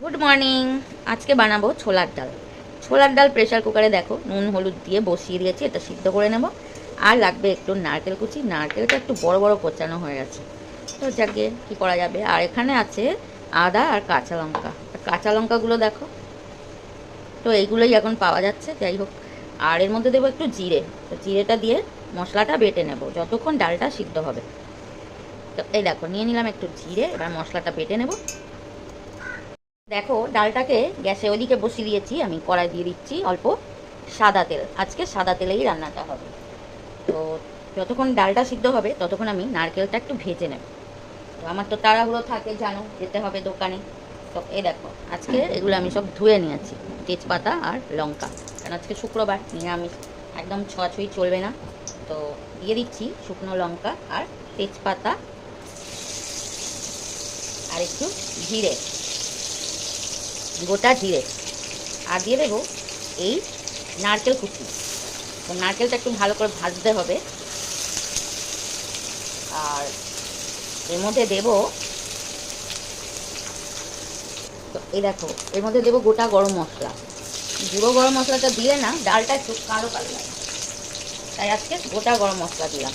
Good morning. আজকে বানাবো ছোলার ডাল। ছোলার ডাল প্রেসার কুকারে দেখো নুন হলুদ দিয়ে বসিয়ে দিয়েছি, এটা সিদ্ধ করে নেব। আর লাগবে একটু নারকেল কুচি, নারকেলটা একটু বড় বড় কোচানো হয়ে গেছে, তো যাকে কি করা যাবে। আর এখানে আছে আদা আর কাঁচা লঙ্কা, কাঁচা লঙ্কাগুলো দেখো, তো এইগুলোই এখন পাওয়া যাচ্ছে, যাই হোক। আর এর মধ্যে দেবো একটু জিরে, তো জিরেটা দিয়ে মশলাটা বেটে নেব যতক্ষণ ডালটা সিদ্ধ হবে। তো এই দেখো নিয়ে নিলাম একটু জিরে, এবার মশলাটা বেটে নেব। দেখো ডালটাকে গ্যাসে ওইদিকে বসিয়ে দিয়েছি, আমি কড়াই দিয়ে দিচ্ছি অল্প সাদা তেল, আজকে সাদা তেলেই রান্নাটা হবে। তো যতক্ষণ ডালটা সিদ্ধ হবে ততক্ষণ আমি নারকেলটা একটু ভেজে নেব। তো আমার তো তাড়াহুড়ো থাকে, জানো, যেতে হবে দোকানে। তো এই দেখো আজকে এগুলো আমি সব ধুয়ে নিয়েছি, তেজপাতা আর লঙ্কা, কারণ আজকে শুক্রবার, নিরামিষ, একদম ছোঁয়াছুঁই চলবে না। তো দিয়ে দিচ্ছি শুকনো লঙ্কা আর তেজপাতা আর একটু জিরে, গোটা জিরে, আর দিয়ে দেবো এই নারকেল কুচি। তো নারকেলটা একটু ভালো করে ভাজতে হবে। আর এর মধ্যে দেবো, তো এই দেখো এর মধ্যে দেবো গোটা গরম মশলা। গুঁড়ো গরম মশলাটা দিলে না ডালটা একটু কালো কালো লাগে, তাই আজকে গোটা গরম মশলা দিলাম।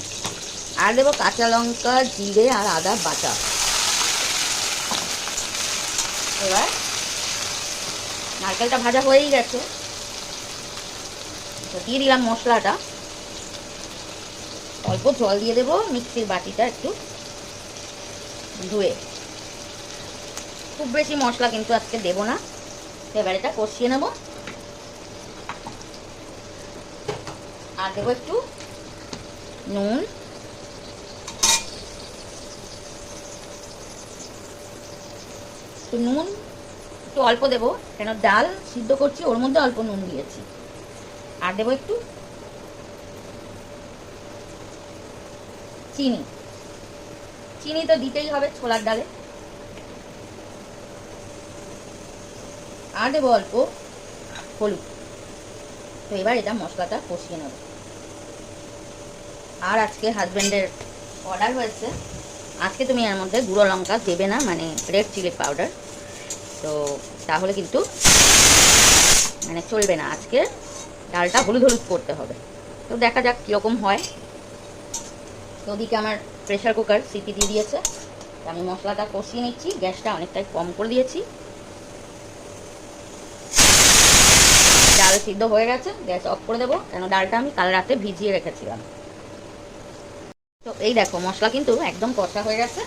আর দেবো কাঁচা লঙ্কা, জিরে আর আদা বাটা। এবার নারকেলটা ভাজা হয়েই গেছে, তো দিয়ে দিলাম মশলাটা। অল্প জল দিয়ে দেবো, মিক্সির বাটিটা একটু ধুয়ে। খুব বেশি মশলা কিন্তু আজকে দেবো না। এবার এটা কষিয়ে নেব। আর দেবো একটু নুন, নুন একটু অল্প দেবো, কেন ডাল সিদ্ধ করছি ওর মধ্যে অল্প নুন দিয়েছি। আর দেবো একটু চিনি, চিনি তো দিতেই হবে ছোলার ডালে। আর দেবো অল্প হলুদ। তো এবার এটা মশলাটা কষিয়ে নেব। আর আজকে হাজব্যান্ডের অর্ডার হয়েছে, আজকে তুমি এর মধ্যে গুঁড়ো লঙ্কা দেবে না, মানে রেড চিলি পাউডার, তো তাহলে কিন্তু মানে চলবে না, আজকে ডালটা হলুদ হলুদ করতে হবে। তো দেখা যাক কীরকম হয়। তো ওদিকে আমার প্রেশার কুকার সিটি দিয়ে দিয়েছে, আমি মশলাটা কষিয়ে নিচ্ছি, গ্যাসটা অনেকটাই কম করে দিয়েছি। ডাল সিদ্ধ হয়ে গেছে, গ্যাস অফ করে দেবো, কেন ডালটা আমি কাল রাতে ভিজিয়ে রেখেছিলাম। তো এই দেখো মশলা কিন্তু একদম কষা হয়ে গেছে,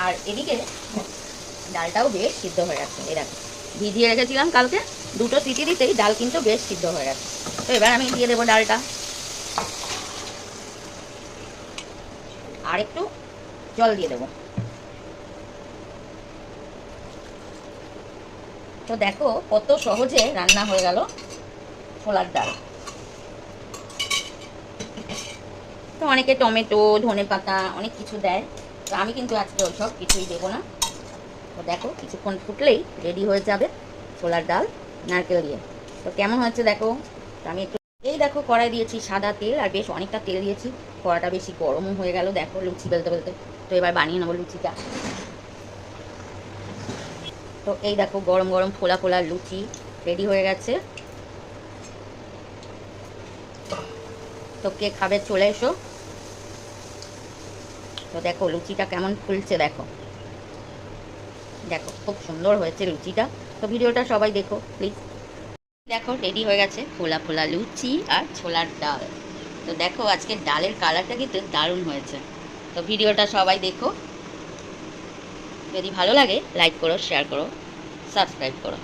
আর এদিকে ডালটাও বেশ সিদ্ধ হয়ে গেছে। এই দেখো ভিজিয়ে রেখেছিলাম কালকে, দুটো সিটি দিতেই ডাল কিন্তু বেশ সিদ্ধ হয়ে গেছে। তো এবার আমি দিয়ে দেবো ডালটা, আর একটু জল দিয়ে দেবো। তো দেখো কত সহজে রান্না হয়ে গেল ছোলার ডাল। তো অনেকে টমেটো, ধনেপাতা অনেক কিছু দেয়, তো আমি কিন্তু আজকে ওইসব কিছুই দেবো না। তো দেখো কিছুক্ষণ ফুটলেই রেডি হয়ে যাবে ছোলার ডাল নারকেল দিয়ে। তো কেমন হয়েছে দেখো। তো আমি একটু এই দেখো কড়াই দিয়েছি সাদা তেল, আর বেশ অনেকটা তেল দিয়েছি, কড়াটা বেশি গরমও হয়ে গেল দেখো লুচি বেলতে বেলতে। তো এবার বানিয়ে নেবো লুচিটা। তো এই দেখো গরম গরম ফোলা ফোলা লুচি রেডি হয়ে গেছে। তো কে খাবে চলে এসো। তো দেখো লুচিটা কেমন ফুলছে, দেখো দেখো খুব সুন্দর হয়েছে লুচিটা। তো ভিডিওটা সবাই দেখো প্লিজ। দেখো রেডি হয়ে গেছে ফোলা ফোলা লুচি আর ছোলার ডাল। তো দেখো আজকে ডালের কালারটা কিন্তু দারুণ হয়েছে। তো ভিডিওটা সবাই দেখো, যদি ভালো লাগে লাইক করো, শেয়ার করো, সাবস্ক্রাইব করো।